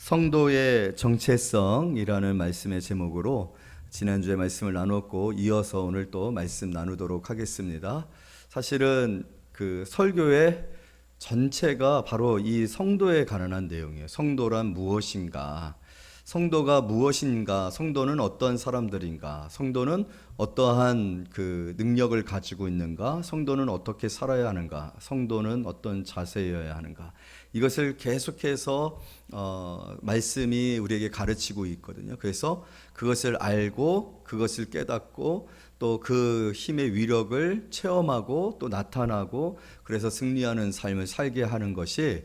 성도의 정체성이라는 말씀의 제목으로 지난주에 말씀을 나눴고 이어서 오늘 또 말씀 나누도록 하겠습니다. 사실은 그 설교의 전체가 바로 이 성도에 관한 내용이에요. 성도란 무엇인가? 성도가 무엇인가? 성도는 어떤 사람들인가? 성도는 어떠한 그 능력을 가지고 있는가? 성도는 어떻게 살아야 하는가? 성도는 어떤 자세여야 하는가? 이것을 계속해서 말씀이 우리에게 가르치고 있거든요. 그래서 그것을 알고 그것을 깨닫고 또 그 힘의 위력을 체험하고 또 나타나고 그래서 승리하는 삶을 살게 하는 것이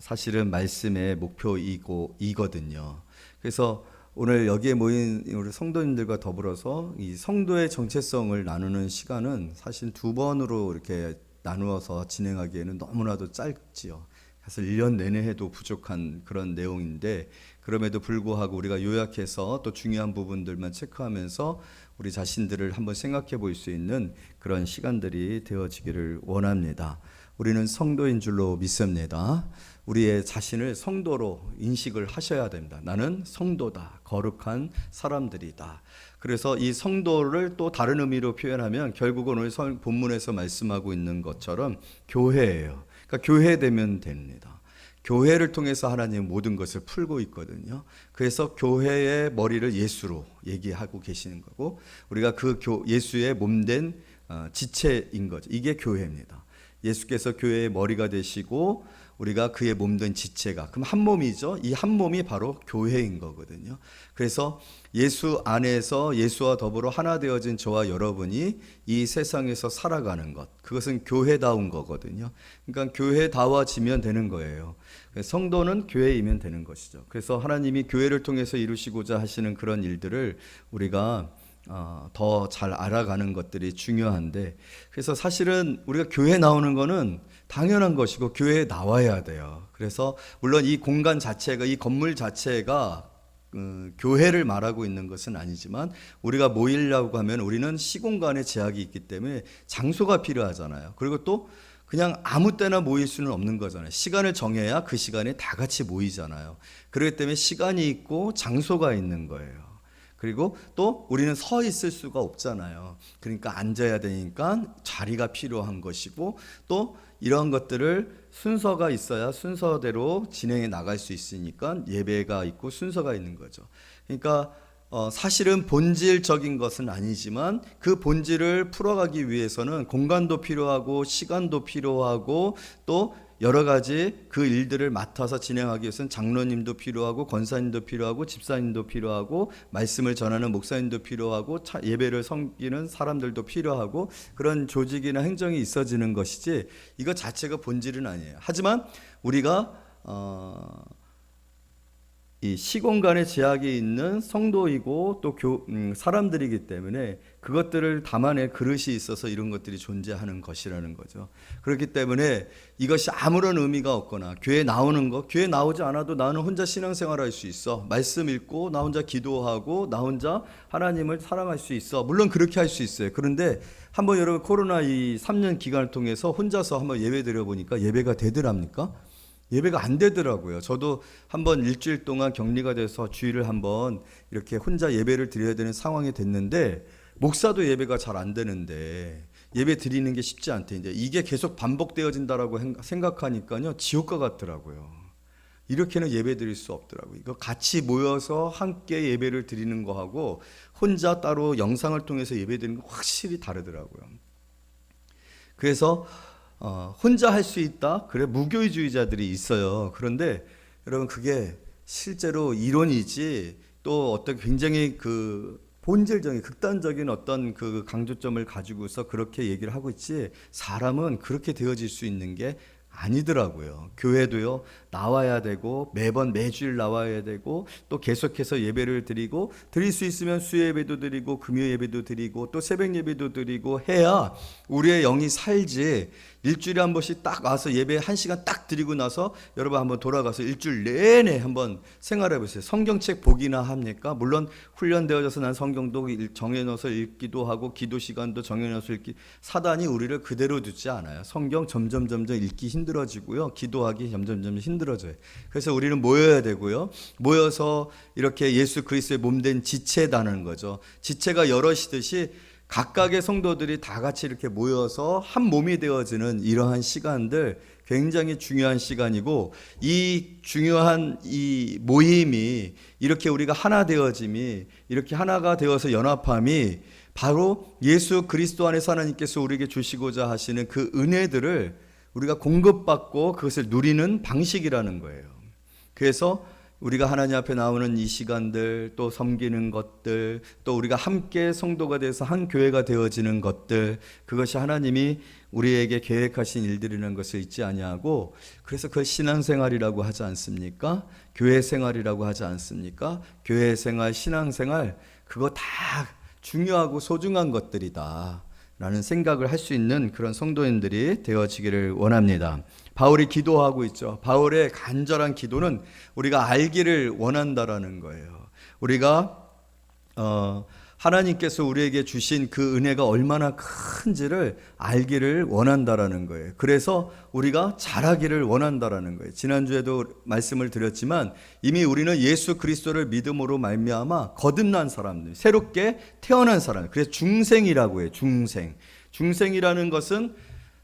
사실은 말씀의 목표이거든요. 그래서 오늘 여기에 모인 우리 성도님들과 더불어서 이 성도의 정체성을 나누는 시간은 사실 두 번으로 이렇게 나누어서 진행하기에는 너무나도 짧지요. 사실 1년 내내 해도 부족한 그런 내용인데 그럼에도 불구하고 우리가 요약해서 또 중요한 부분들만 체크하면서 우리 자신들을 한번 생각해 볼 수 있는 그런 시간들이 되어지기를 원합니다. 우리는 성도인 줄로 믿습니다. 우리의 자신을 성도로 인식을 하셔야 됩니다. 나는 성도다. 거룩한 사람들이다. 그래서 이 성도를 또 다른 의미로 표현하면 결국은 오늘 본문에서 말씀하고 있는 것처럼 교회예요. 그러니까 교회되면 됩니다. 교회를 통해서 하나님 모든 것을 풀고 있거든요. 그래서 교회의 머리를 예수로 얘기하고 계시는 거고 우리가 그 예수의 몸된 지체인 거죠. 이게 교회입니다. 예수께서 교회의 머리가 되시고 우리가 그의 몸된 지체가 그럼 한 몸이죠. 이 한 몸이 바로 교회인 거거든요. 그래서 예수 안에서 예수와 더불어 하나 되어진 저와 여러분이 이 세상에서 살아가는 것 그것은 교회다운 거거든요. 그러니까 교회다워지면 되는 거예요. 성도는 교회이면 되는 것이죠. 그래서 하나님이 교회를 통해서 이루시고자 하시는 그런 일들을 우리가 더 잘 알아가는 것들이 중요한데 그래서 사실은 우리가 교회 나오는 거는 당연한 것이고 교회에 나와야 돼요. 그래서 물론 이 공간 자체가 이 건물 자체가 교회를 말하고 있는 것은 아니지만 우리가 모이려고 하면 우리는 시공간에 제약이 있기 때문에 장소가 필요하잖아요. 그리고 또 그냥 아무 때나 모일 수는 없는 거잖아요. 시간을 정해야 그 시간에 다 같이 모이잖아요. 그렇기 때문에 시간이 있고 장소가 있는 거예요. 그리고 또 우리는 서 있을 수가 없잖아요. 그러니까 앉아야 되니까 자리가 필요한 것이고 또 이런 것들을 순서가 있어야 순서대로 진행해 나갈 수 있으니까 예배가 있고 순서가 있는 거죠. 그러니까 사실은 본질적인 것은 아니지만 그 본질을 풀어가기 위해서는 공간도 필요하고 시간도 필요하고 또 여러 가지 그 일들을 맡아서 진행하기 위해서는 장로님도 필요하고 권사님도 필요하고 집사님도 필요하고 말씀을 전하는 목사님도 필요하고 예배를 섬기는 사람들도 필요하고 그런 조직이나 행정이 있어지는 것이지 이것 자체가 본질은 아니에요. 하지만 우리가 이 시공간의 제약이 있는 성도이고 또 사람들이기 때문에 그것들을 담아낼 그릇이 있어서 이런 것들이 존재하는 것이라는 거죠. 그렇기 때문에 이것이 아무런 의미가 없거나 교회 나오는 거, 교회 나오지 않아도 나는 혼자 신앙생활할 수 있어. 말씀 읽고 나 혼자 기도하고 나 혼자 하나님을 사랑할 수 있어. 물론 그렇게 할 수 있어요. 그런데 한번 여러분 코로나 이 3년 기간을 통해서 혼자서 한번 예배 드려보니까 예배가 되더랍니까? 예배가 안 되더라고요. 저도 한번 일주일 동안 격리가 돼서 주일을 한번 이렇게 혼자 예배를 드려야 되는 상황이 됐는데 목사도 예배가 잘 안 되는데 예배 드리는 게 쉽지 않대. 이제 이게 계속 반복되어진다라고 생각하니까요 지옥과 같더라고요. 이렇게는 예배 드릴 수 없더라고요. 이거 같이 모여서 함께 예배를 드리는 거하고 혼자 따로 영상을 통해서 예배 드리는 거 확실히 다르더라고요. 그래서 혼자 할 수 있다? 그래, 무교의주의자들이 있어요. 그런데 여러분, 그게 실제로 이론이지 또 어떤 굉장히 그 본질적인, 극단적인 어떤 그 강조점을 가지고서 그렇게 얘기를 하고 있지, 사람은 그렇게 되어질 수 있는 게 아니더라고요. 교회도요, 나와야 되고, 매주일 나와야 되고, 또 계속해서 예배를 드리고, 드릴 수 있으면 수요예배도 드리고, 금요예배도 드리고, 또 새벽예배도 드리고 해야 우리의 영이 살지, 일주일에 한 번씩 딱 와서 예배 1시간 딱 드리고 나서 여러분 한번 돌아가서 일주일 내내 한번 생활해 보세요. 성경책 보기나 합니까? 물론 훈련되어져서 난 성경도 정해놓아서 읽기도 하고 기도 시간도 정해놓아서 읽기. 사단이 우리를 그대로 두지 않아요. 성경 점점 읽기 힘들어지고요. 기도하기 점점 힘들어져요. 그래서 우리는 모여야 되고요. 모여서 이렇게 예수 그리스도의 몸된 지체다는 거죠. 지체가 여럿이듯이 각각의 성도들이 다 같이 이렇게 모여서 한 몸이 되어지는 이러한 시간들 굉장히 중요한 시간이고, 이 중요한 이 모임이 이렇게 우리가 하나 되어짐이, 이렇게 하나가 되어서 연합함이 바로 예수 그리스도 안에서 하나님께서 우리에게 주시고자 하시는 그 은혜들을 우리가 공급받고 그것을 누리는 방식이라는 거예요. 그래서 우리가 하나님 앞에 나오는 이 시간들, 또 섬기는 것들, 또 우리가 함께 성도가 돼서 한 교회가 되어지는 것들, 그것이 하나님이 우리에게 계획하신 일들이라는 것을 잊지 아니하고, 그래서 그걸 신앙생활이라고 하지 않습니까? 교회생활이라고 하지 않습니까? 교회생활, 신앙생활, 그거 다 중요하고 소중한 것들이다 라는 생각을 할 수 있는 그런 성도인들이 되어지기를 원합니다. 바울이 기도하고 있죠. 바울의 간절한 기도는 우리가 알기를 원한다라는 거예요. 우리가 하나님께서 우리에게 주신 그 은혜가 얼마나 큰지를 알기를 원한다라는 거예요. 그래서 우리가 잘하기를 원한다라는 거예요. 지난주에도 말씀을 드렸지만 이미 우리는 예수 그리스도를 믿음으로 말미암아 거듭난 사람들, 새롭게 태어난 사람, 그래서 중생이라고 해요. 중생이라는 것은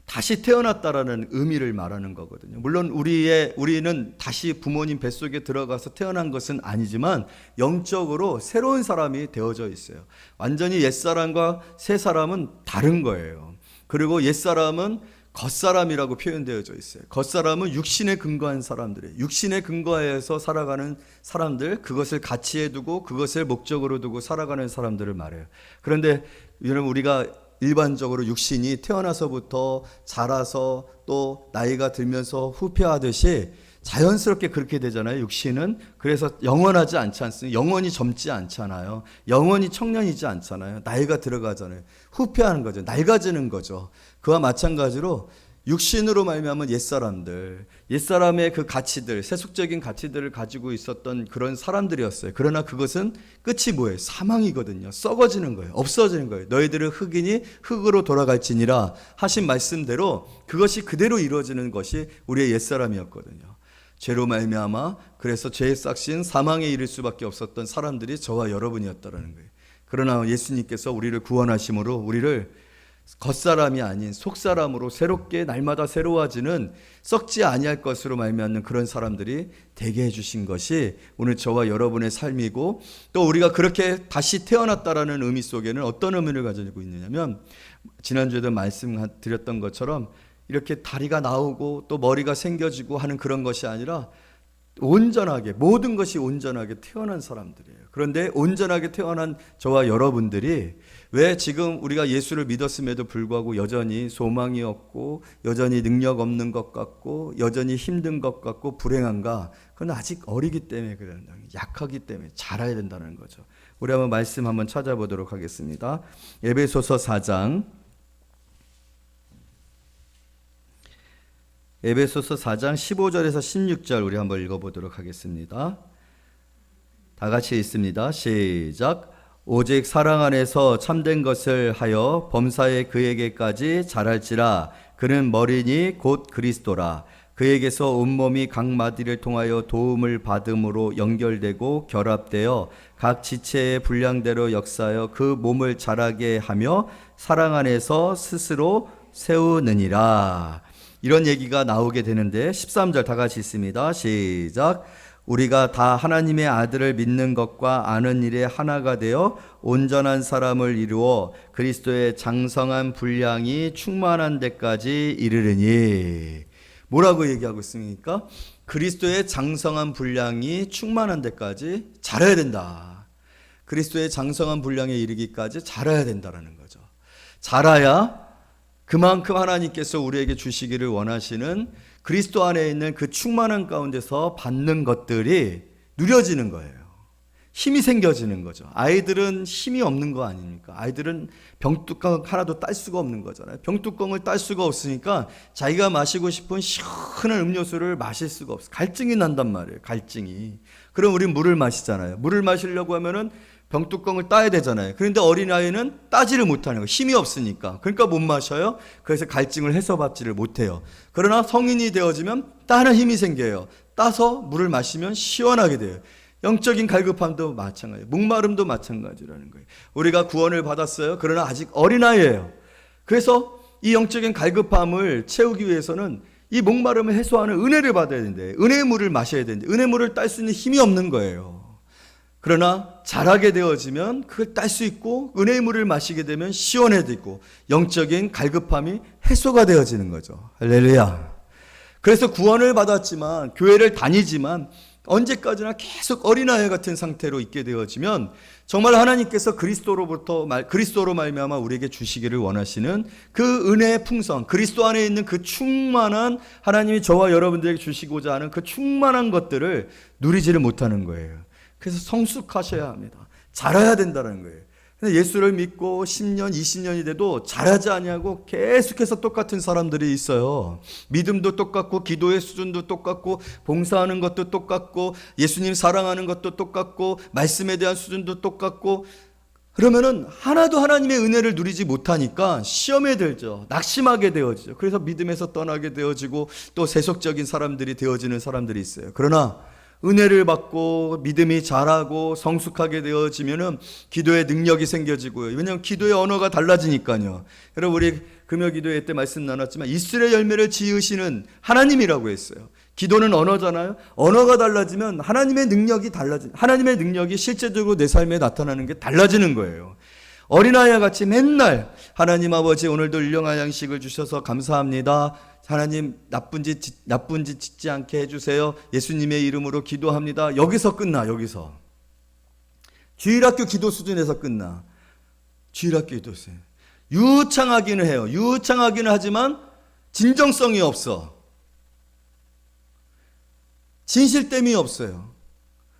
다시 태어났다라는 의미를 말하는 거거든요. 물론 우리는 다시 부모님 뱃속에 들어가서 태어난 것은 아니지만 영적으로 새로운 사람이 되어져 있어요. 완전히 옛사람과 새사람은 다른 거예요. 그리고 옛사람은 겉사람이라고 표현되어져 있어요. 겉사람은 육신에 근거한 사람들이에요. 육신에 근거해서 살아가는 사람들, 그것을 가치에 두고 그것을 목적으로 두고 살아가는 사람들을 말해요. 그런데 여러분, 우리가 일반적으로 육신이 태어나서부터 자라서 또 나이가 들면서 후퇴하듯이 자연스럽게 그렇게 되잖아요. 육신은. 그래서 영원하지 않지 않습니까? 영원히 젊지 않잖아요. 영원히 청년이지 않잖아요. 나이가 들어가잖아요. 후퇴하는 거죠. 낡아지는 거죠. 그와 마찬가지로 육신으로 말미암은 옛사람의 그 가치들, 세속적인 가치들을 가지고 있었던 그런 사람들이었어요. 그러나 그것은 끝이 뭐예요? 사망이거든요. 썩어지는 거예요. 없어지는 거예요. 너희들은 흙이니 흙으로 돌아갈지니라 하신 말씀대로 그것이 그대로 이루어지는 것이 우리의 옛사람이었거든요. 죄로 말미암아 그래서 죄의 싹신 사망에 이를 수밖에 없었던 사람들이 저와 여러분이었다라는 거예요. 그러나 예수님께서 우리를 구원하심으로 우리를 겉사람이 아닌 속사람으로 새롭게 날마다 새로워지는 썩지 아니할 것으로 말미암는 그런 사람들이 되게 해주신 것이 오늘 저와 여러분의 삶이고, 또 우리가 그렇게 다시 태어났다라는 의미 속에는 어떤 의미를 가지고 있느냐면, 지난주에도 말씀드렸던 것처럼 이렇게 다리가 나오고 또 머리가 생겨지고 하는 그런 것이 아니라 온전하게, 모든 것이 온전하게 태어난 사람들이에요. 그런데 온전하게 태어난 저와 여러분들이 왜 지금 우리가 예수를 믿었음에도 불구하고 여전히 소망이 없고 여전히 능력 없는 것 같고 여전히 힘든 것 같고 불행한가? 그건 아직 어리기 때문에 그런다. 약하기 때문에 자라야 된다는 거죠. 우리 한번 말씀 한번 찾아보도록 하겠습니다. 에베소서 4장 15절에서 16절 우리 한번 읽어보도록 하겠습니다. 다 같이 읽습니다. 시작. 오직 사랑 안에서 참된 것을 하여 범사에 그에게까지 자랄지라. 그는 머리니 곧 그리스도라. 그에게서 온몸이 각 마디를 통하여 도움을 받음으로 연결되고 결합되어 각 지체의 분량대로 역사하여 그 몸을 자라게 하며 사랑 안에서 스스로 세우느니라. 이런 얘기가 나오게 되는데 13절 다 같이 있습니다. 시작. 우리가 다 하나님의 아들을 믿는 것과 아는 일에 하나가 되어 온전한 사람을 이루어 그리스도의 장성한 분량이 충만한 데까지 이르르니. 뭐라고 얘기하고 있습니까? 그리스도의 장성한 분량이 충만한 데까지 자라야 된다. 그리스도의 장성한 분량에 이르기까지 자라야 된다는 거죠. 자라야 그만큼 하나님께서 우리에게 주시기를 원하시는 그리스도 안에 있는 그 충만한 가운데서 받는 것들이 누려지는 거예요. 힘이 생겨지는 거죠. 아이들은 힘이 없는 거 아닙니까? 아이들은 병뚜껑 하나도 딸 수가 없는 거잖아요. 병뚜껑을 딸 수가 없으니까 자기가 마시고 싶은 시원한 음료수를 마실 수가 없어요. 갈증이 난단 말이에요. 갈증이. 그럼 우린 물을 마시잖아요. 물을 마시려고 하면은 병뚜껑을 따야 되잖아요. 그런데 어린아이는 따지를 못하는 거예요. 힘이 없으니까. 그러니까 못 마셔요. 그래서 갈증을 해소받지를 못해요. 그러나 성인이 되어지면 따는 힘이 생겨요. 따서 물을 마시면 시원하게 돼요. 영적인 갈급함도 마찬가지예요. 목마름도 마찬가지라는 거예요. 우리가 구원을 받았어요. 그러나 아직 어린아이예요. 그래서 이 영적인 갈급함을 채우기 위해서는 이 목마름을 해소하는 은혜를 받아야 되는데, 은혜의 물을 마셔야 되는데, 은혜의 물을 딸 수 있는 힘이 없는 거예요. 그러나 자라게 되어지면 그걸 딸 수 있고, 은혜의 물을 마시게 되면 시원해지고, 영적인 갈급함이 해소가 되어지는 거죠. 할렐루야. 그래서 구원을 받았지만, 교회를 다니지만 언제까지나 계속 어린아이 같은 상태로 있게 되어지면 정말 하나님께서 그리스도로 말미암아 우리에게 주시기를 원하시는 그 은혜의 풍성, 그리스도 안에 있는 그 충만한, 하나님이 저와 여러분들에게 주시고자 하는 그 충만한 것들을 누리지를 못하는 거예요. 그래서 성숙하셔야 합니다. 자라야 된다는 거예요. 근데 예수를 믿고 10년, 20년이 돼도 자라지 아니하고 계속해서 똑같은 사람들이 있어요. 믿음도 똑같고, 기도의 수준도 똑같고, 봉사하는 것도 똑같고, 예수님 사랑하는 것도 똑같고, 말씀에 대한 수준도 똑같고, 그러면은 하나도 하나님의 은혜를 누리지 못하니까 시험에 들죠. 낙심하게 되어지죠. 그래서 믿음에서 떠나게 되어지고, 또 세속적인 사람들이 되어지는 사람들이 있어요. 그러나 은혜를 받고 믿음이 자라고 성숙하게 되어지면은 기도의 능력이 생겨지고요. 왜냐하면 기도의 언어가 달라지니까요. 여러분, 우리 금요 기도회 때 말씀 나눴지만 이스라엘 열매를 지으시는 하나님이라고 했어요. 기도는 언어잖아요. 언어가 달라지면 하나님의 능력이 실제적으로 내 삶에 나타나는 게 달라지는 거예요. 어린아이와 같이 맨날 하나님 아버지, 오늘도 일용할 양식을 주셔서 감사합니다. 하나님, 나쁜 짓 짓지 않게 해주세요. 예수님의 이름으로 기도합니다. 여기서 끝나. 여기서 주일학교 기도 수준에서 끝나. 주일학교 기도 수준. 유창하기는 해요. 유창하기는 하지만 진정성이 없어. 진실됨이 없어요.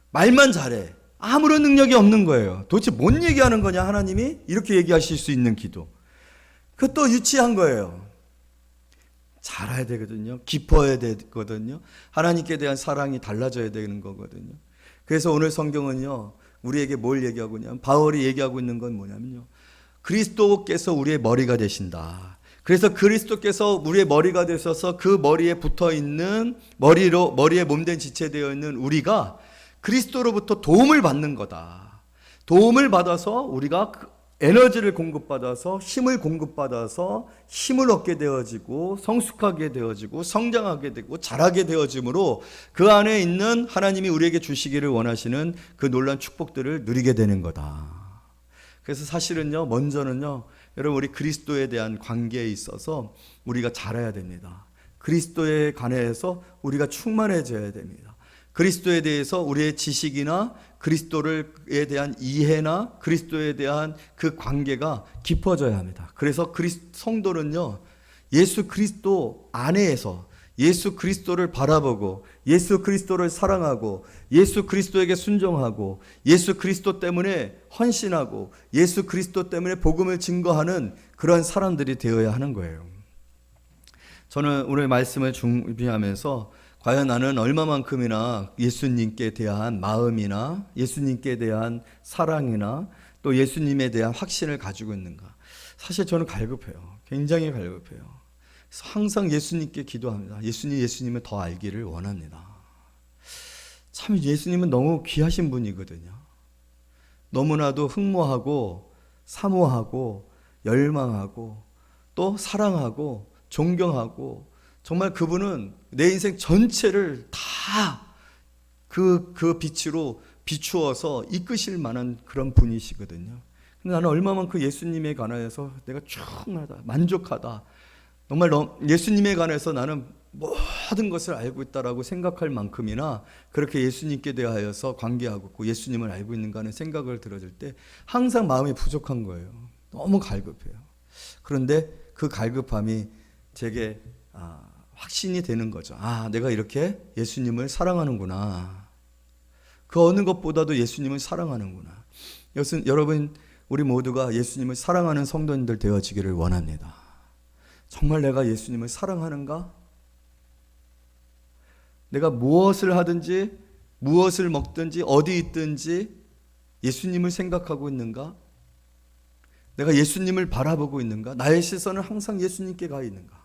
말만 잘해. 아무런 능력이 없는 거예요. 도대체 뭔 얘기하는 거냐, 하나님이? 이렇게 얘기하실 수 있는 기도. 그것도 유치한 거예요. 자라야 되거든요. 깊어야 되거든요. 하나님께 대한 사랑이 달라져야 되는 거거든요. 그래서 오늘 성경은요, 우리에게 뭘 얘기하고 있냐면, 바울이 얘기하고 있는 건 뭐냐면요, 그리스도께서 우리의 머리가 되신다. 그래서 그리스도께서 우리의 머리가 되셔서 그 머리에 붙어 있는, 머리에 몸된 지체되어 있는 우리가 그리스도로부터 도움을 받는 거다. 도움을 받아서 우리가 에너지를 공급받아서, 힘을 공급받아서 힘을 얻게 되어지고, 성숙하게 되어지고, 성장하게 되고, 자라게 되어지므로 그 안에 있는 하나님이 우리에게 주시기를 원하시는 그 놀라운 축복들을 누리게 되는 거다. 그래서 사실은요, 먼저는요, 여러분, 우리 그리스도에 대한 관계에 있어서 우리가 자라야 됩니다. 그리스도에 관해서 우리가 충만해져야 됩니다. 그리스도에 대해서 우리의 지식이나 그리스도에 대한 이해나 그리스도에 대한 그 관계가 깊어져야 합니다. 그래서 성도는요, 예수 그리스도 안에서 예수 그리스도를 바라보고, 예수 그리스도를 사랑하고, 예수 그리스도에게 순종하고, 예수 그리스도 때문에 헌신하고, 예수 그리스도 때문에 복음을 증거하는 그런 사람들이 되어야 하는 거예요. 저는 오늘 말씀을 준비하면서 과연 나는 얼마만큼이나 예수님께 대한 마음이나 예수님께 대한 사랑이나 또 예수님에 대한 확신을 가지고 있는가. 사실 저는 갈급해요. 굉장히 갈급해요. 그래서 항상 예수님께 기도합니다. 예수님을 더 알기를 원합니다. 참 예수님은 너무 귀하신 분이거든요. 너무나도 흠모하고 사모하고 열망하고 또 사랑하고 존경하고, 정말 그분은 내 인생 전체를 다 그 빛으로 비추어서 이끄실 만한 그런 분이시거든요. 근데 나는 얼마만큼 예수님에 관해서 내가 충분하다, 만족하다, 정말 예수님에 관해서 나는 모든 것을 알고 있다라고 생각할 만큼이나 그렇게 예수님께 대하여서 관계하고 있고 예수님을 알고 있는가 하는 생각을 들어줄 때 항상 마음이 부족한 거예요. 너무 갈급해요. 그런데 그 갈급함이 제게 확신이 되는 거죠. 내가 이렇게 예수님을 사랑하는구나. 그 어느 것보다도 예수님을 사랑하는구나. 여러분, 우리 모두가 예수님을 사랑하는 성도님들 되어지기를 원합니다. 정말 내가 예수님을 사랑하는가? 내가 무엇을 하든지, 무엇을 먹든지, 어디 있든지 예수님을 생각하고 있는가? 내가 예수님을 바라보고 있는가? 나의 시선은 항상 예수님께 가 있는가?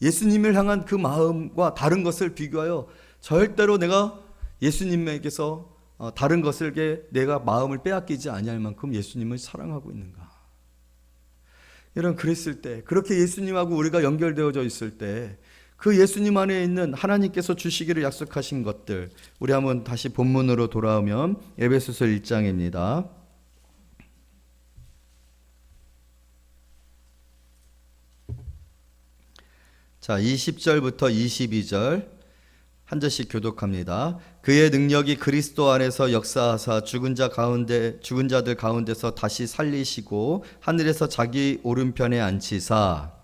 예수님을 향한 그 마음과 다른 것을 비교하여 절대로 내가 예수님에게서 다른 것을 내가 마음을 빼앗기지 아니할 만큼 예수님을 사랑하고 있는가? 여러분, 그랬을 때, 그렇게 예수님하고 우리가 연결되어져 있을 때 그 예수님 안에 있는 하나님께서 주시기를 약속하신 것들, 우리 한번 다시 본문으로 돌아오면 에베소서 1장입니다. 자, 20절부터 22절 한 절씩 교독합니다. 그의 능력이 그리스도 안에서 역사하사 죽은 자들 가운데서 다시 살리시고 하늘에서 자기 오른편에 앉히사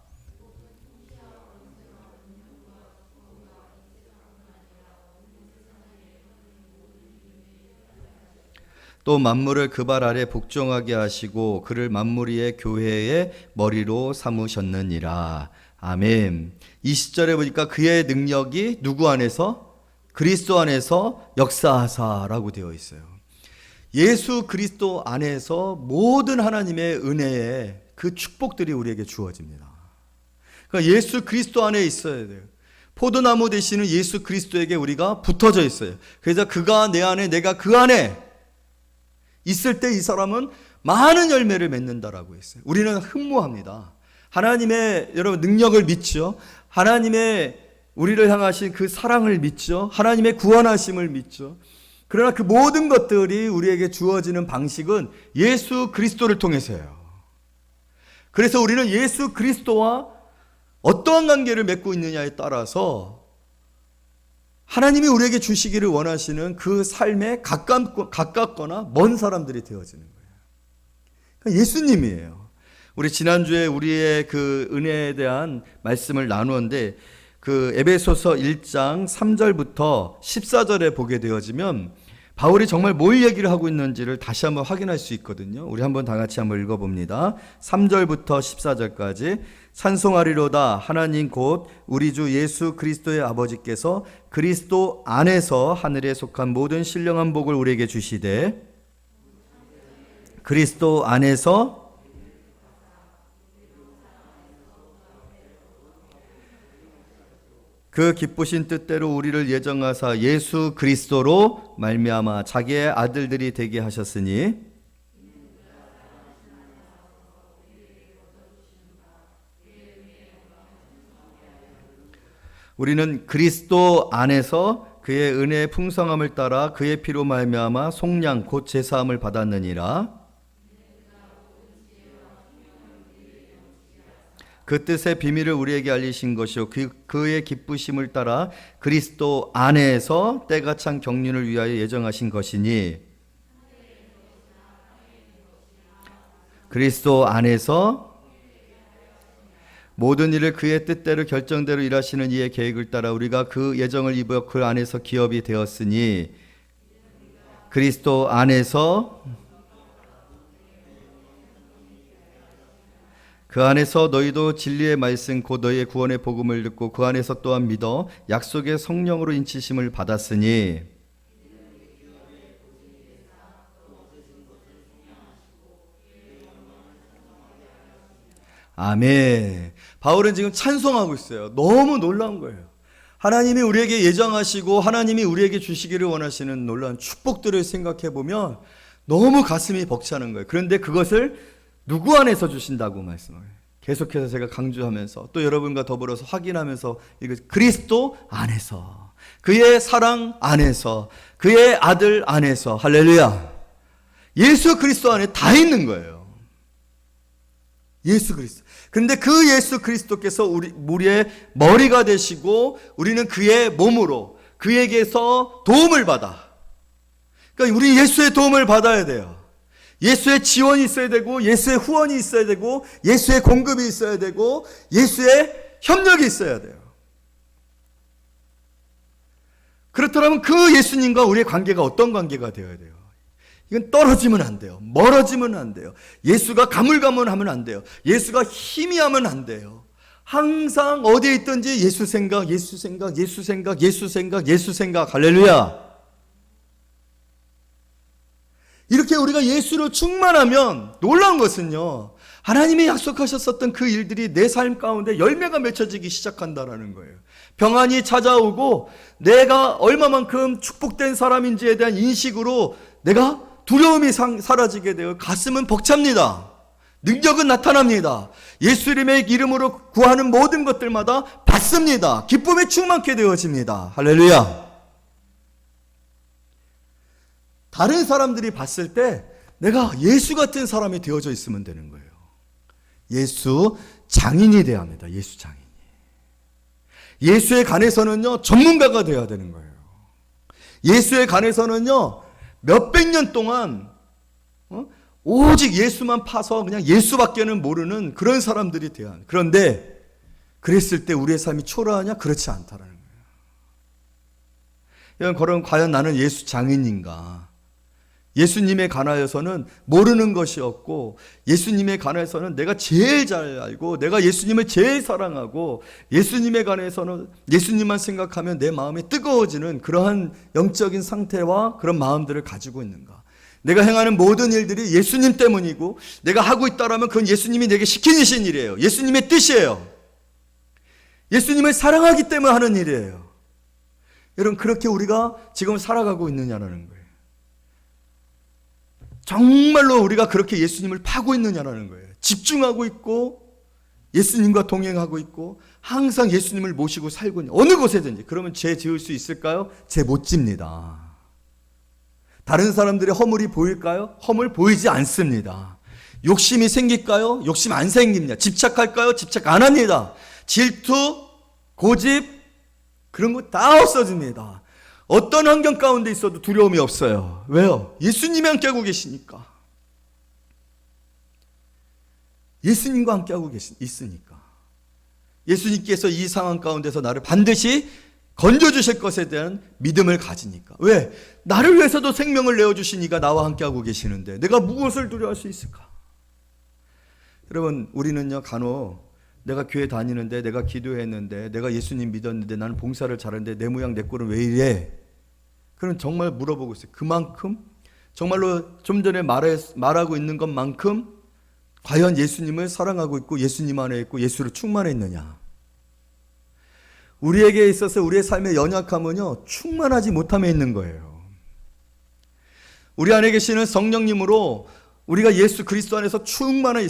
또 만물을 그 발 아래 복종하게 하시고 그를 만물 위의 교회의 머리로 삼으셨느니라. 아멘. 20절에 보니까 그의 능력이 누구 안에서? 그리스도 안에서 역사하사라고 되어 있어요. 예수 그리스도 안에서 모든 하나님의 은혜의 그 축복들이 우리에게 주어집니다. 그러니까 예수 그리스도 안에 있어야 돼요. 포도나무 되시는 예수 그리스도에게 우리가 붙어져 있어요. 그래서 그가 내 안에, 내가 그 안에 있을 때 이 사람은 많은 열매를 맺는다라고 했어요. 우리는 흠모합니다. 하나님의 여러분 능력을 믿죠. 하나님의 우리를 향하신 그 사랑을 믿죠. 하나님의 구원하심을 믿죠. 그러나 그 모든 것들이 우리에게 주어지는 방식은 예수 그리스도를 통해서예요. 그래서 우리는 예수 그리스도와 어떠한 관계를 맺고 있느냐에 따라서 하나님이 우리에게 주시기를 원하시는 그 삶에 가깝거나 먼 사람들이 되어지는 거예요. 그러니까 예수님이에요. 우리 지난주에 우리의 그 은혜에 대한 말씀을 나누었는데 그 에베소서 1장 3절부터 14절에 보게 되어지면 바울이 정말 뭘 얘기를 하고 있는지를 다시 한번 확인할 수 있거든요. 우리 한번 다 같이 한번 읽어봅니다. 3절부터 14절까지 찬송하리로다 하나님 곧 우리 주 예수 그리스도의 아버지께서 그리스도 안에서 하늘에 속한 모든 신령한 복을 우리에게 주시되 그리스도 안에서 그 기쁘신 뜻대로 우리를 예정하사 예수 그리스도로 말미암아 자기의 아들들이 되게 하셨으니 우리는 그리스도 안에서 그의 은혜의 풍성함을 따라 그의 피로 말미암아 속량 곧 제사함을 받았느니라. 그 뜻의 비밀을 우리에게 알리신 것이요 그의 기쁘심을 따라 그리스도 안에서 때가 찬 경륜을 위하여 예정하신 것이니 그리스도 안에서 모든 일을 그의 뜻대로 결정대로 일하시는 이의 계획을 따라 우리가 그 예정을 입어 그 안에서 기업이 되었으니 그리스도 안에서 그 안에서 너희도 진리의 말씀 곧 너희의 구원의 복음을 듣고 그 안에서 또한 믿어 약속의 성령으로 인치심을 받았으니 아멘. 바울은 지금 찬송하고 있어요. 너무 놀라운 거예요. 하나님이 우리에게 예정하시고 하나님이 우리에게 주시기를 원하시는 놀라운 축복들을 생각해 보면 너무 가슴이 벅차는 거예요. 그런데 그것을 누구 안에서 주신다고 말씀을 계속해서 제가 강조하면서 또 여러분과 더불어서 확인하면서 이거 그리스도 안에서 그의 사랑 안에서 그의 아들 안에서 할렐루야. 예수 그리스도 안에 다 있는 거예요. 예수 그리스도. 근데 그 예수 그리스도께서 우리의 머리가 되시고 우리는 그의 몸으로 그에게서 도움을 받아. 그러니까 우리 예수의 도움을 받아야 돼요. 예수의 지원이 있어야 되고 예수의 후원이 있어야 되고 예수의 공급이 있어야 되고 예수의 협력이 있어야 돼요. 그렇다면 그 예수님과 우리의 관계가 어떤 관계가 되어야 돼요? 이건 떨어지면 안 돼요. 멀어지면 안 돼요. 예수가 가물가물하면 안 돼요. 예수가 희미하면 안 돼요. 항상 어디에 있든지 예수 생각, 예수 생각, 예수 생각, 예수 생각, 예수 생각. 할렐루야. 이렇게 우리가 예수로 충만하면 놀라운 것은요, 하나님이 약속하셨었던 그 일들이 내 삶 가운데 열매가 맺혀지기 시작한다라는 거예요. 평안이 찾아오고 내가 얼마만큼 축복된 사람인지에 대한 인식으로 내가 두려움이 사라지게 되어 가슴은 벅찹니다. 능력은 나타납니다. 예수님의 이름으로 구하는 모든 것들마다 받습니다. 기쁨에 충만케 되어집니다. 할렐루야. 다른 사람들이 봤을 때 내가 예수 같은 사람이 되어져 있으면 되는 거예요. 예수 장인이 되어야 합니다. 예수 장인이. 예수에 관해서는요, 전문가가 되어야 되는 거예요. 예수에 관해서는요, 몇백 년 동안 오직 예수만 파서 그냥 예수밖에는 모르는 그런 사람들이 되어야 합니다. 그런데 그랬을 때 우리의 삶이 초라하냐? 그렇지 않다라는 거예요. 그럼 과연 나는 예수 장인인가? 예수님에 관하여서는 모르는 것이 없고, 예수님에 관해서는 내가 제일 잘 알고, 내가 예수님을 제일 사랑하고, 예수님에 관해서는 예수님만 생각하면 내 마음이 뜨거워지는 그러한 영적인 상태와 그런 마음들을 가지고 있는가? 내가 행하는 모든 일들이 예수님 때문이고, 내가 하고 있다라면 그건 예수님이 내게 시키신 일이에요. 예수님의 뜻이에요. 예수님을 사랑하기 때문에 하는 일이에요. 여러분, 그렇게 우리가 지금 살아가고 있느냐라는 거예요. 정말로 우리가 그렇게 예수님을 파고 있느냐라는 거예요. 집중하고 있고 예수님과 동행하고 있고 항상 예수님을 모시고 살고 있는 어느 곳에든지. 그러면 죄 지을 수 있을까요? 죄 못 집니다. 다른 사람들의 허물이 보일까요? 허물 보이지 않습니다. 욕심이 생길까요? 욕심 안 생깁니다. 집착할까요? 집착 안 합니다. 질투, 고집 그런 거 다 없어집니다. 어떤 환경 가운데 있어도 두려움이 없어요. 왜요? 예수님이 함께하고 계시니까. 예수님과 함께하고 있으니까. 예수님께서 이 상황 가운데서 나를 반드시 건져주실 것에 대한 믿음을 가지니까. 왜? 나를 위해서도 생명을 내어주시니까 나와 함께하고 계시는데 내가 무엇을 두려워할 수 있을까? 여러분, 우리는요, 간혹 내가 교회 다니는데, 내가 기도했는데, 내가 예수님 믿었는데, 나는 봉사를 잘하는데 내 모양 내 꼴은 왜 이래? 그럼 정말 물어보고 있어요. 그만큼 정말로 좀 전에 말하고 있는 것만큼 과연 예수님을 사랑하고 있고 예수님 안에 있고 예수로 충만했느냐? 우리에게 있어서 우리의 삶의 연약함은요, 충만하지 못함에 있는 거예요. 우리 안에 계시는 성령님으로 우리가 예수 그리스도 안에서 충만해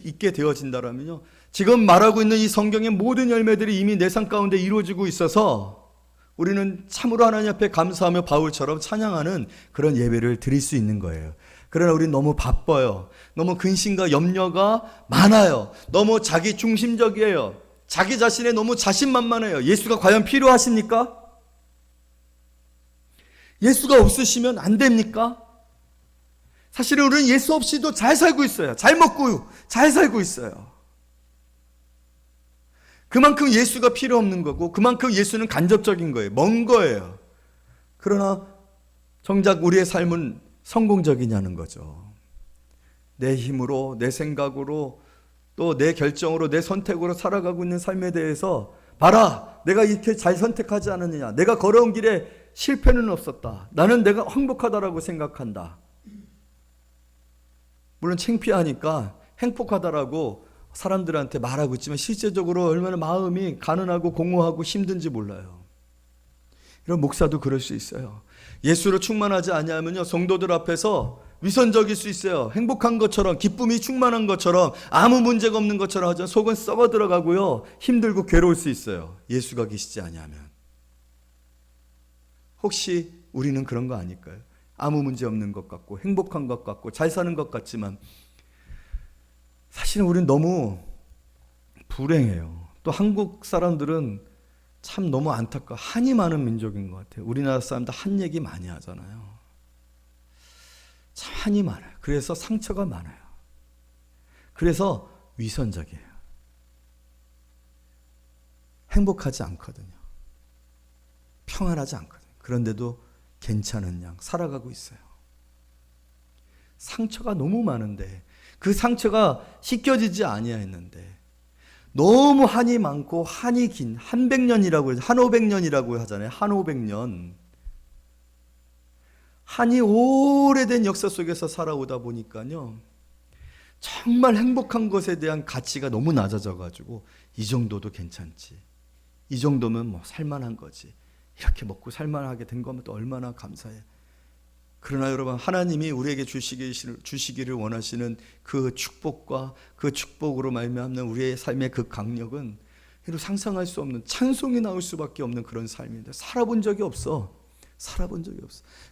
있게 되어진다면요, 지금 말하고 있는 이 성경의 모든 열매들이 이미 내 삶 가운데 이루어지고 있어서 우리는 참으로 하나님 앞에 감사하며 바울처럼 찬양하는 그런 예배를 드릴 수 있는 거예요. 그러나 우리는 너무 바빠요. 너무 근심과 염려가 많아요. 너무 자기 중심적이에요. 자기 자신에 너무 자신만만해요. 예수가 과연 필요하십니까? 예수가 없으시면 안 됩니까? 사실은 우리는 예수 없이도 잘 살고 있어요. 잘 먹고 잘 살고 있어요. 그만큼 예수가 필요 없는 거고, 그만큼 예수는 간접적인 거예요. 먼 거예요. 그러나 정작 우리의 삶은 성공적이냐는 거죠. 내 힘으로, 내 생각으로, 또 내 결정으로, 내 선택으로 살아가고 있는 삶에 대해서 봐라, 내가 이렇게 잘 선택하지 않았느냐, 내가 걸어온 길에 실패는 없었다, 나는 내가 행복하다라고 생각한다. 물론 창피하니까 행복하다라고 사람들한테 말하고 있지만 실제적으로 얼마나 마음이 가난하고 공허하고 힘든지 몰라요. 이런 목사도 그럴 수 있어요. 예수로 충만하지 않냐면요, 성도들 앞에서 위선적일 수 있어요. 행복한 것처럼, 기쁨이 충만한 것처럼, 아무 문제가 없는 것처럼 하지만 속은 썩어 들어가고요, 힘들고 괴로울 수 있어요. 예수가 계시지 않냐면. 혹시 우리는 그런 거 아닐까요? 아무 문제 없는 것 같고 행복한 것 같고 잘 사는 것 같지만 사실은 우리는 너무 불행해요. 또 한국 사람들은 참 너무 안타까워, 한이 많은 민족인 것 같아요. 우리나라 사람들 한 얘기 많이 하잖아요. 참 한이 많아요. 그래서 상처가 많아요. 그래서 위선적이에요. 행복하지 않거든요. 평안하지 않거든요. 그런데도 괜찮은 양 살아가고 있어요. 상처가 너무 많은데 그 상처가 씻겨지지 아니하였는데, 너무 한이 많고 한이 긴, 한 100년이라고, 한 500년이라고 하잖아요. 한 500년. 한이 오래된 역사 속에서 살아오다 보니까요, 정말 행복한 것에 대한 가치가 너무 낮아져 가지고 이 정도도 괜찮지, 이 정도면 뭐 살만한 거지, 이렇게 먹고 살만하게 된 거면 또 얼마나 감사해. 그러나 여러분, 하나님이 우리에게 주시기를 원하시는 그 축복과 그 축복으로 말미암는 우리의 삶의 그 강력은 이루 상상할 수 없는, 찬송이 나올 수밖에 없는 그런 삶인데 살아본 적이 없어.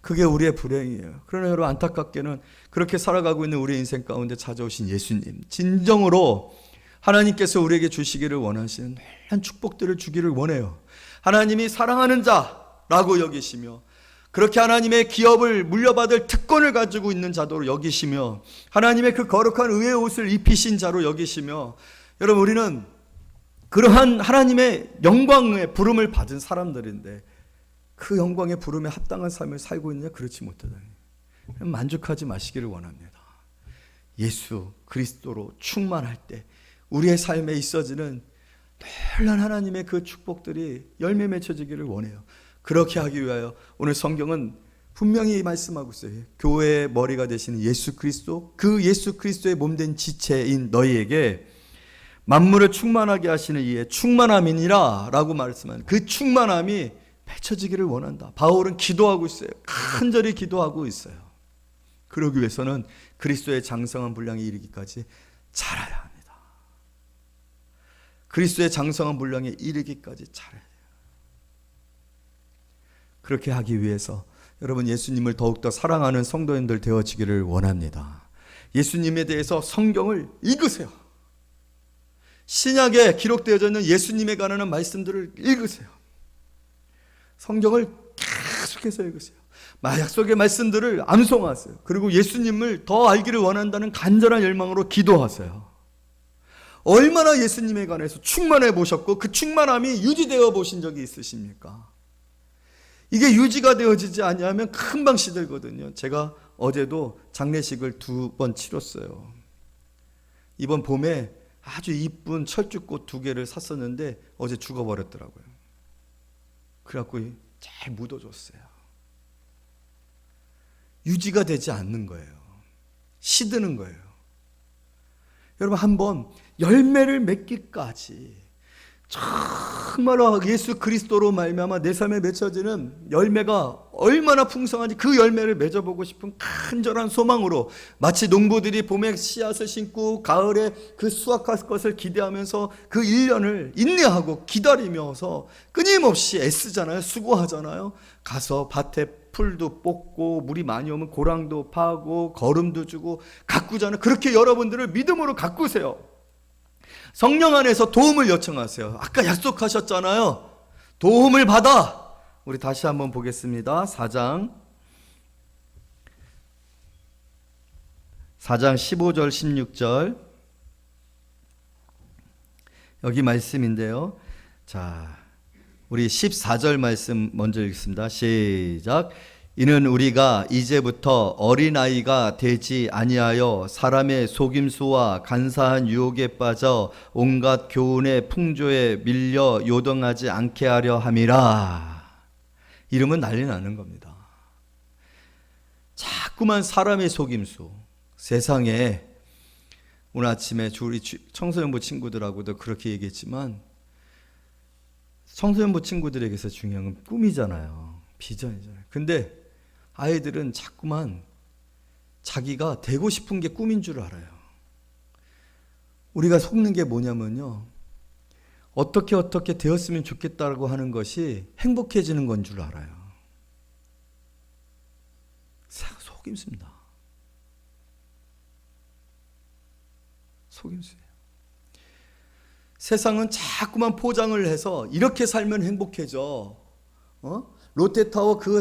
그게 우리의 불행이에요. 그러나 여러분, 안타깝게는 그렇게 살아가고 있는 우리의 인생 가운데 찾아오신 예수님, 진정으로 하나님께서 우리에게 주시기를 원하시는 한 축복들을 주기를 원해요. 하나님이 사랑하는 자라고 여기시며, 그렇게 하나님의 기업을 물려받을 특권을 가지고 있는 자로 여기시며, 하나님의 그 거룩한 의의 옷을 입히신 자로 여기시며, 여러분, 우리는 그러한 하나님의 영광의 부름을 받은 사람들인데 그 영광의 부름에 합당한 삶을 살고 있느냐? 그렇지 못하다니. 만족하지 마시기를 원합니다. 예수 그리스도로 충만할 때 우리의 삶에 있어지는 놀라운 하나님의 그 축복들이 열매 맺혀지기를 원해요. 그렇게 하기 위하여 오늘 성경은 분명히 말씀하고 있어요. 교회의 머리가 되시는 예수 그리스도, 그 예수 그리스도의 몸된 지체인 너희에게 만물을 충만하게 하시는 이의 충만함이니라 라고 말씀하는 그 충만함이 펼쳐지기를 원한다. 바울은 기도하고 있어요. 간절히 기도하고 있어요. 그러기 위해서는 그리스도의 장성한 분량에 이르기까지 자라야 합니다. 그리스도의 장성한 분량에 이르기까지 자라야 돼요. 그렇게 하기 위해서 여러분, 예수님을 더욱더 사랑하는 성도님들 되어지기를 원합니다. 예수님에 대해서 성경을 읽으세요. 신약에 기록되어져 있는 예수님에 관한 말씀들을 읽으세요. 성경을 계속해서 읽으세요. 약속의 말씀들을 암송하세요. 그리고 예수님을 더 알기를 원한다는 간절한 열망으로 기도하세요. 얼마나 예수님에 관해서 충만해 보셨고 그 충만함이 유지되어 보신 적이 있으십니까? 이게 유지가 되어지지 않으면 금방 시들거든요. 제가 어제도 장례식을 2번 치렀어요. 이번 봄에 아주 이쁜 철쭉꽃 2개를 샀었는데 어제 죽어버렸더라고요. 그래갖고 잘 묻어줬어요. 유지가 되지 않는 거예요. 시드는 거예요. 여러분, 한번 열매를 맺기까지 정말로 예수 그리스도로 말미암아 내 삶에 맺혀지는 열매가 얼마나 풍성한지 그 열매를 맺어보고 싶은 간절한 소망으로, 마치 농부들이 봄에 씨앗을 심고 가을에 그 수확할 것을 기대하면서 그 1년을 인내하고 기다리면서 끊임없이 애쓰잖아요. 수고하잖아요. 가서 밭에 풀도 뽑고 물이 많이 오면 고랑도 파고 거름도 주고 가꾸잖아요. 그렇게 여러분들을 믿음으로 가꾸세요. 성령 안에서 도움을 요청하세요. 아까 약속하셨잖아요. 도움을 받아. 우리 다시 한번 보겠습니다. 4장 15절 16절 여기 말씀인데요. 자, 우리 14절 말씀 먼저 읽습니다. 시작. 이는 우리가 이제부터 어린아이가 되지 아니하여 사람의 속임수와 간사한 유혹에 빠져 온갖 교훈의 풍조에 밀려 요동하지 않게 하려 함이라. 이러면 난리 나는 겁니다. 자꾸만 사람의 속임수, 세상에 오늘 아침에 우리 청소년부 친구들하고도 그렇게 얘기했지만, 청소년부 친구들에게서 중요한 건 꿈이잖아요. 비전이잖아요. 근데 아이들은 자꾸만 자기가 되고 싶은 게 꿈인 줄 알아요. 우리가 속는 게 뭐냐면요, 어떻게 되었으면 좋겠다고 하는 것이 행복해지는 건 줄 알아요. 속임수입니다. 속임수예요. 세상은 자꾸만 포장을 해서 이렇게 살면 행복해져. 롯데타워 그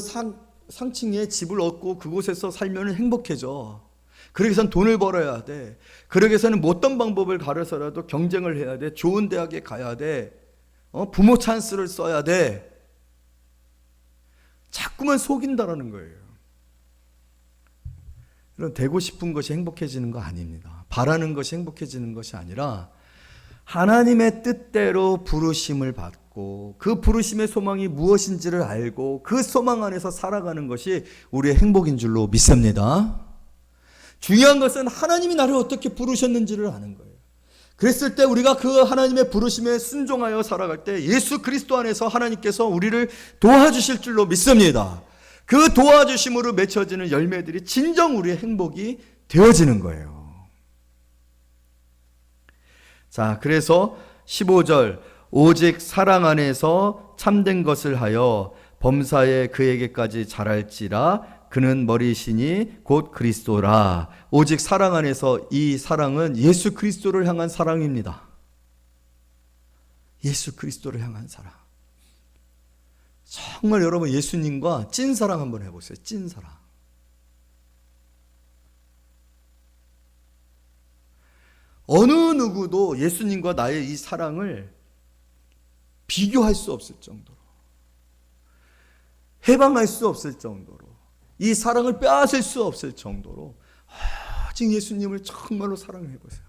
상층에 집을 얻고 그곳에서 살면 행복해져. 그러기 위해서는 돈을 벌어야 돼. 그러기 위해서는 어떤 방법을 가려서라도 경쟁을 해야 돼. 좋은 대학에 가야 돼. 부모 찬스를 써야 돼. 자꾸만 속인다라는 거예요. 이런 되고 싶은 것이 행복해지는 거 아닙니다. 바라는 것이 행복해지는 것이 아니라 하나님의 뜻대로 부르심을 받고 받고 그 부르심의 소망이 무엇인지를 알고 그 소망 안에서 살아가는 것이 우리의 행복인 줄로 믿습니다. 중요한 것은 하나님이 나를 어떻게 부르셨는지를 아는 거예요. 그랬을 때 우리가 그 하나님의 부르심에 순종하여 살아갈 때 예수 그리스도 안에서 하나님께서 우리를 도와주실 줄로 믿습니다. 그 도와주심으로 맺혀지는 열매들이 진정 우리의 행복이 되어지는 거예요. 자, 그래서 15절 오직 사랑 안에서 참된 것을 하여 범사에 그에게까지 자랄지라 그는 머리시니 곧 그리스도라. 오직 사랑 안에서, 이 사랑은 예수 그리스도를 향한 사랑입니다. 예수 그리스도를 향한 사랑. 정말 여러분 예수님과 찐사랑 한번 해보세요. 찐사랑. 어느 누구도 예수님과 나의 이 사랑을 비교할 수 없을 정도로, 해방할 수 없을 정도로, 이 사랑을 빼앗을 수 없을 정도로 오직 예수님을 정말로 사랑해보세요.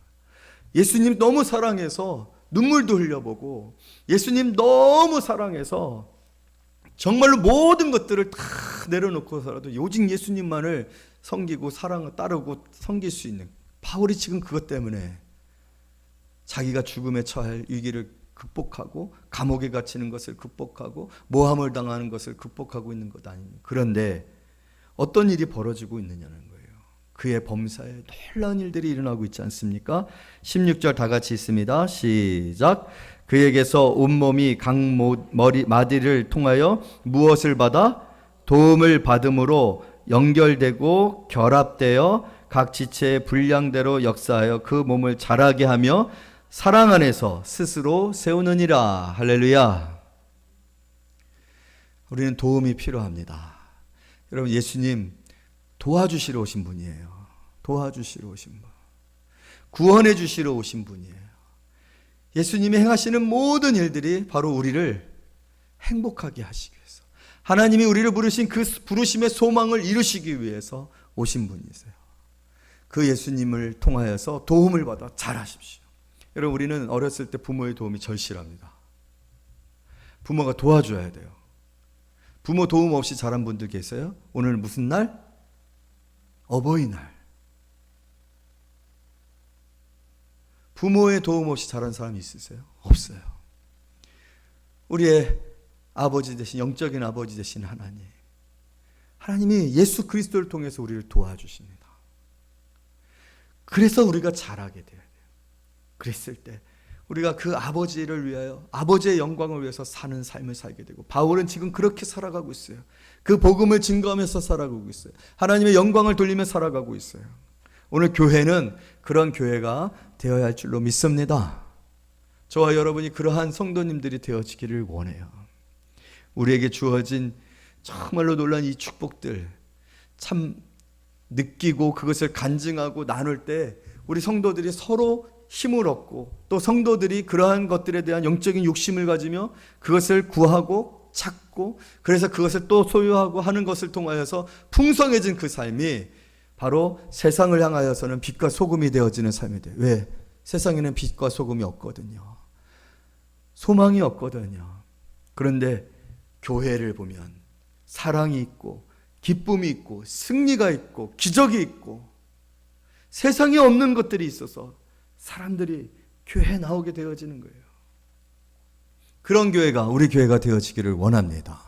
예수님 너무 사랑해서 눈물도 흘려보고, 예수님 너무 사랑해서 정말로 모든 것들을 다 내려놓고서라도 오직 예수님만을 섬기고 사랑을 따르고 섬길 수 있는, 바울이 지금 그것 때문에 자기가 죽음에 처할 위기를 극복하고 감옥에 갇히는 것을 극복하고 모함을 당하는 것을 극복하고 있는 것 아닙니까? 그런데 어떤 일이 벌어지고 있느냐는 거예요. 그의 범사에 놀라운 일들이 일어나고 있지 않습니까? 16절 다 같이 있습니다. 시작. 그에게서 온몸이 각 마디를 통하여 무엇을 받아? 도움을 받음으로 연결되고 결합되어 각 지체의 분량대로 역사하여 그 몸을 자라게 하며 사랑 안에서 스스로 세우느니라. 할렐루야. 우리는 도움이 필요합니다. 여러분, 예수님 도와주시러 오신 분이에요. 도와주시러 오신 분, 구원해 주시러 오신 분이에요. 예수님이 행하시는 모든 일들이 바로 우리를 행복하게 하시기 위해서, 하나님이 우리를 부르신 그 부르심의 소망을 이루시기 위해서 오신 분이세요. 그 예수님을 통하여서 도움을 받아 자라십시오. 여러분, 우리는 어렸을 때 부모의 도움이 절실합니다. 부모가 도와줘야 돼요. 부모 도움 없이 자란 분들 계세요? 오늘 무슨 날? 어버이날. 부모의 도움 없이 자란 사람이 있으세요? 없어요. 우리의 아버지 되신, 영적인 아버지 되신 하나님이 예수 그리스도를 통해서 우리를 도와주십니다. 그래서 우리가 자라게 돼야 돼요. 그랬을 때 우리가 그 아버지를 위하여, 아버지의 영광을 위해서 사는 삶을 살게 되고, 바울은 지금 그렇게 살아가고 있어요. 그 복음을 증거하면서 살아가고 있어요. 하나님의 영광을 돌리며 살아가고 있어요. 오늘 교회는 그런 교회가 되어야 할 줄로 믿습니다. 저와 여러분이 그러한 성도님들이 되어지기를 원해요. 우리에게 주어진 정말로 놀라운 이 축복들 참 느끼고 그것을 간증하고 나눌 때 우리 성도들이 서로 힘을 얻고, 또 성도들이 그러한 것들에 대한 영적인 욕심을 가지며 그것을 구하고 찾고, 그래서 그것을 또 소유하고 하는 것을 통하여서 풍성해진 그 삶이 바로 세상을 향하여서는 빛과 소금이 되어지는 삶이 돼요. 왜? 세상에는 빛과 소금이 없거든요. 소망이 없거든요. 그런데 교회를 보면 사랑이 있고 기쁨이 있고 승리가 있고 기적이 있고 세상에 없는 것들이 있어서 사람들이 교회에 나오게 되어지는 거예요. 그런 교회가 우리 교회가 되어지기를 원합니다.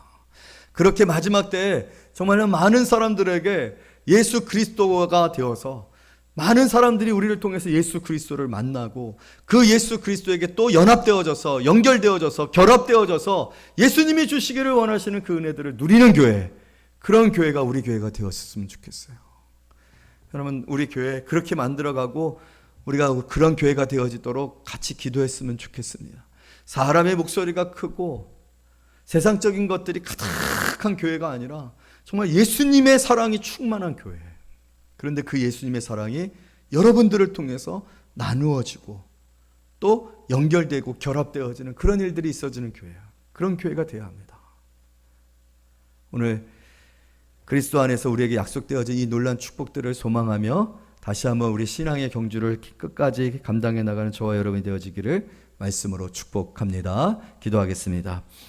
그렇게 마지막 때에 정말 많은 사람들에게 예수 그리스도가 되어서 많은 사람들이 우리를 통해서 예수 그리스도를 만나고, 그 예수 그리스도에게 또 연합되어져서, 연결되어져서, 결합되어져서 예수님이 주시기를 원하시는 그 은혜들을 누리는 교회, 그런 교회가 우리 교회가 되었으면 좋겠어요. 여러분, 우리 교회 그렇게 만들어가고 우리가 그런 교회가 되어지도록 같이 기도했으면 좋겠습니다. 사람의 목소리가 크고 세상적인 것들이 가득한 교회가 아니라 정말 예수님의 사랑이 충만한 교회. 그런데 그 예수님의 사랑이 여러분들을 통해서 나누어지고 또 연결되고 결합되어지는 그런 일들이 있어지는 교회야. 그런 교회가 되어야 합니다. 오늘 그리스도 안에서 우리에게 약속되어진 이 놀라운 축복들을 소망하며 다시 한번 우리 신앙의 경주를 끝까지 감당해 나가는 저와 여러분이 되어지기를 말씀으로 축복합니다. 기도하겠습니다.